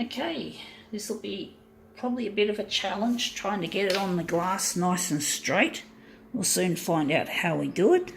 Okay, this will be probably a bit of a challenge trying to get it on the glass nice and straight. We'll soon find out how we do it.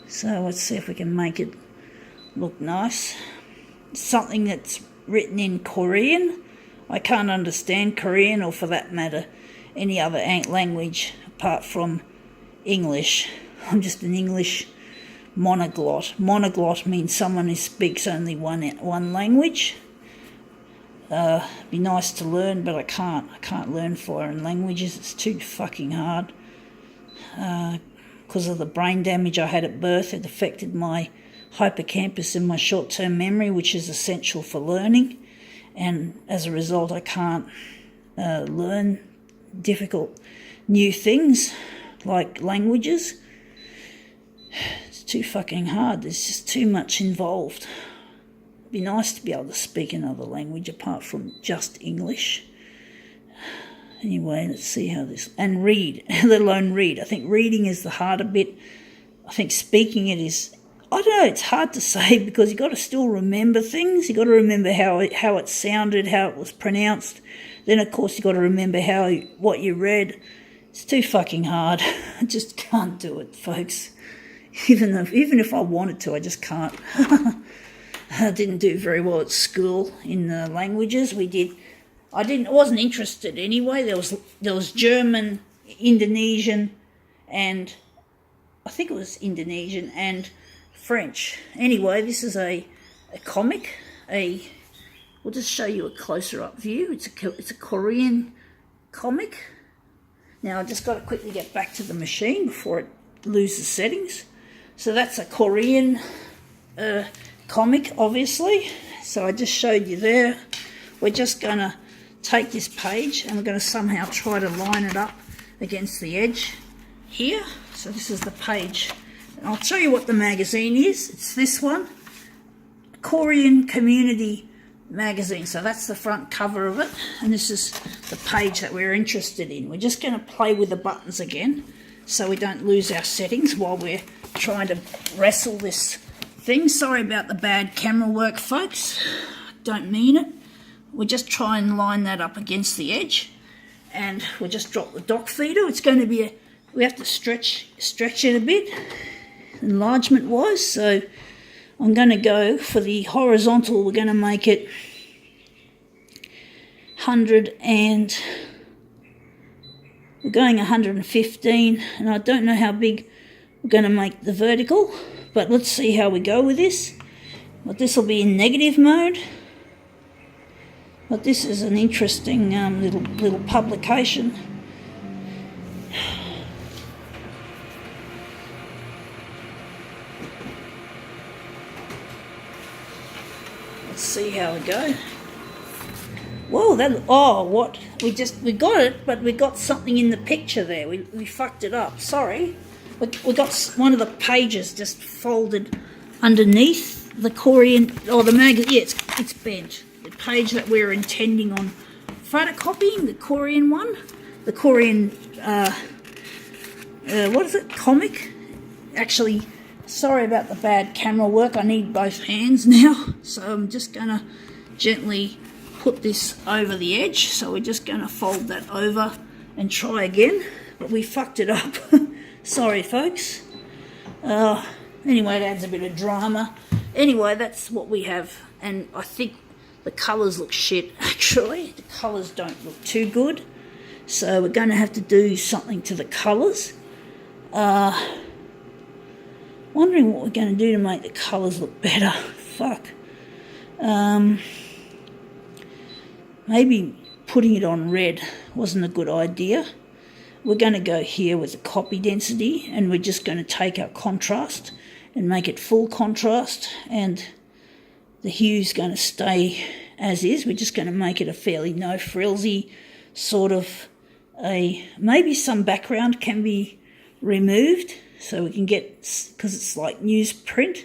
So let's see if we can make it look nice. Something that's written in Korean. I can't understand Korean, or for that matter any other language apart from English. I'm just an English monoglot. Monoglot means someone who speaks only one language. Be nice to learn, but I can't learn foreign languages. It's too fucking hard. Because of the brain damage I had at birth, it affected my hippocampus and my short-term memory, which is essential for learning. And as a result, I can't learn difficult new things like languages. It's too fucking hard. There's just too much involved. It'd be nice to be able to speak another language apart from just English. Anyway, let's see how this... And read, let alone read. I think reading is the harder bit. I think speaking it is... I don't know, it's hard to say because you've got to still remember things. You've got to remember how it sounded, how it was pronounced. Then, of course, you've got to remember what you read. It's too fucking hard. I just can't do it, folks. Even if I wanted to, I just can't. I didn't do very well at school in the languages. I wasn't interested anyway. There was German, Indonesian, and I think it was Indonesian and French. Anyway, this is a comic. We'll just show you a closer up view. It's a Korean comic. Now I just got to quickly get back to the machine before it loses settings. So that's a Korean comic, obviously. So I just showed you there. We're just going to take this page and we're going to somehow try to line it up against the edge here. So this is the page. And I'll show you what the magazine is. It's this one, Korean Community Magazine. So that's the front cover of it, and this is the page that we're interested in. We're just going to play with the buttons again so we don't lose our settings while we're trying to wrestle this thing. Sorry about the bad camera work, folks. Don't mean it. We'll just try and line that up against the edge, and we'll just drop the dock feeder. It's going to be we have to stretch it a bit enlargement wise, so I'm going to go for the horizontal. We're going to make it 100 and we're going 115, and I don't know how big we're going to make the vertical, but let's see how we go with this. But this will be in negative mode. But this is an interesting little publication. Let's see how we go. Whoa, what? We got it, but we got something in the picture there. We fucked it up. Sorry. We got one of the pages just folded underneath the Korean, or the magazine. Yeah, it's bent. The page that we're intending on photocopying, the Korean one, the Korean, what is it, comic? Actually, sorry about the bad camera work. I need both hands now, so I'm just going to gently put this over the edge. So we're just going to fold that over and try again, but we fucked it up. Sorry, folks. Anyway, it adds a bit of drama. Anyway, that's what we have, and I think the colours look shit, actually. The colours don't look too good. So we're going to have to do something to the colours. Wondering what we're going to do to make the colours look better. Fuck. Maybe putting it on red wasn't a good idea. We're going to go here with the copy density, and we're just going to take our contrast and make it full contrast, and the hue's going to stay as is. We're just going to make it a fairly no frilsy sort of maybe some background can be removed so we can get, because it's like newsprint.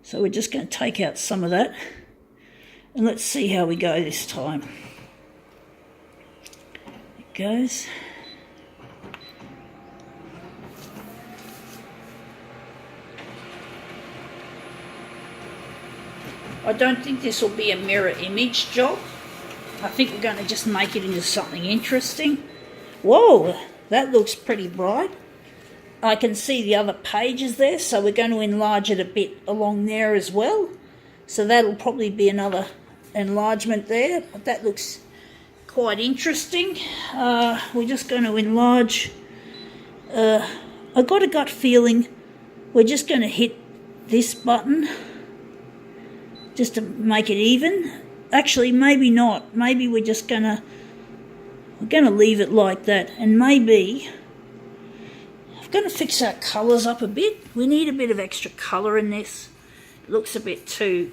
So we're just going to take out some of that, and let's see how we go this time. It goes. I don't think this will be a mirror image job. I think we're going to just make it into something interesting. Whoa, that looks pretty bright. I can see the other pages there, so we're going to enlarge it a bit along there as well. So that'll probably be another enlargement there. But that looks quite interesting. We're just going to enlarge. I got a gut feeling we're just going to hit this button just to make it even. Actually, maybe not. Maybe we're going to leave it like that, and maybe I'm going to fix our colours up a bit. We need a bit of extra colour in this. It looks a bit too,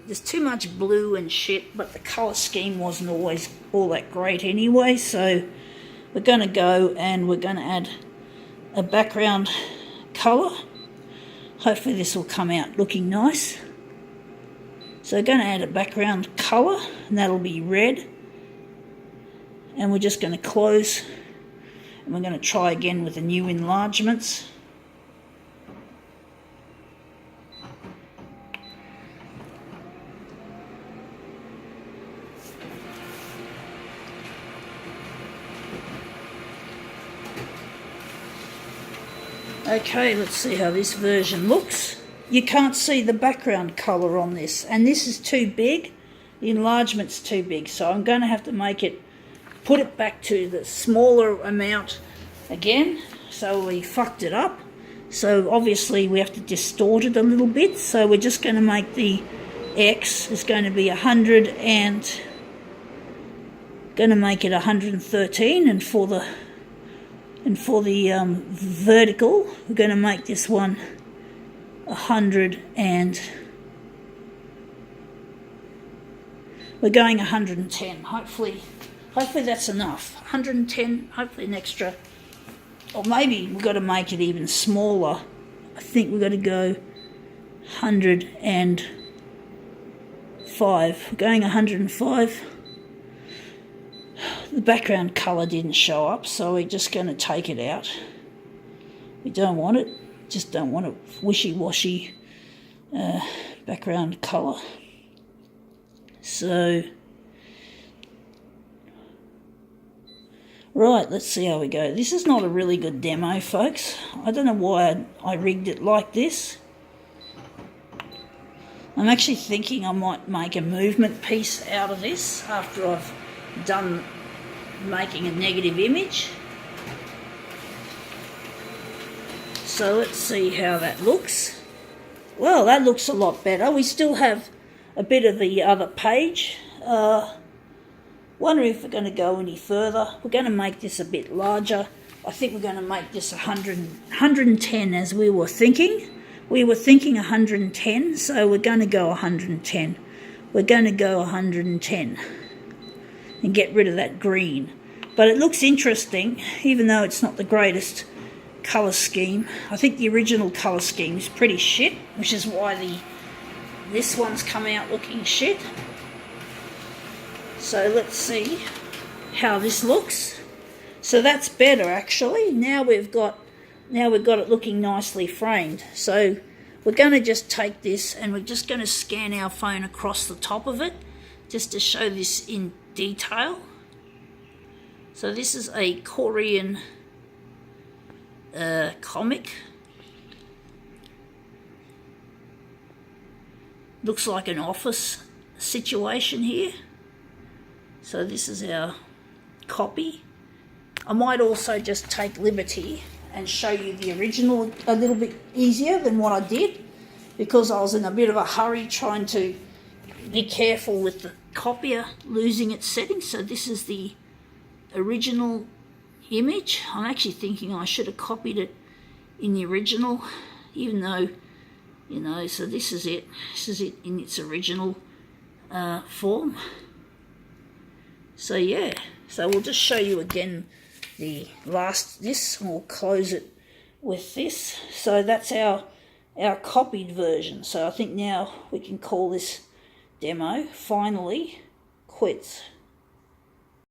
there's too much blue and shit, but the colour scheme wasn't always all that great anyway, so we're going to go and we're going to add a background colour. Hopefully this will come out looking nice. So we're going to add a background colour, and that'll be red. And we're just going to close, and we're going to try again with the new enlargements. Okay, let's see how this version looks. You can't see the background colour on this, and this is too big. The enlargement's too big, so I'm going to have to make it, put it back to the smaller amount again. So we fucked it up. So obviously we have to distort it a little bit. So we're just going to make the X is going to be 100 and going to make it 113, and for the vertical we're going to make this one 100, and we're going 110. Hopefully that's enough. 110, hopefully an extra, or maybe we've got to make it even smaller. I think we've got to go 105. We're going 105. The background colour didn't show up, so we're just going to take it out. We don't want it. Just don't want a wishy-washy background colour. So, right, let's see how we go. This is not a really good demo, folks. I don't know why I rigged it like this. I'm actually thinking I might make a movement piece out of this after I've done making a negative image. So let's see how that looks. Well, that looks a lot better. We still have a bit of the other page. Wondering if we're going to go any further. We're going to make this a bit larger. I think we're going to make this 110 as we were thinking. We were thinking 110, so we're going to go 110. We're going to go 110 and get rid of that green. But it looks interesting, even though it's not the greatest colour scheme. I think the original colour scheme is pretty shit, which is why this one's come out looking shit. So let's see how this looks. So that's better actually. Now we've got it looking nicely framed. So we're going to just take this and we're just going to scan our phone across the top of it just to show this in detail. So this is a Korean comic. Looks like an office situation here. So this is our copy. I might also just take liberty and show you the original a little bit easier than what I did, because I was in a bit of a hurry trying to be careful with the copier losing its settings. So this is the original image. I'm actually thinking I should have copied it in the original, even though, you know, so this is it. This is it in its original form. So yeah, so we'll just show you again this, and we'll close it with this. So that's our copied version. So I think now we can call this demo finally quits.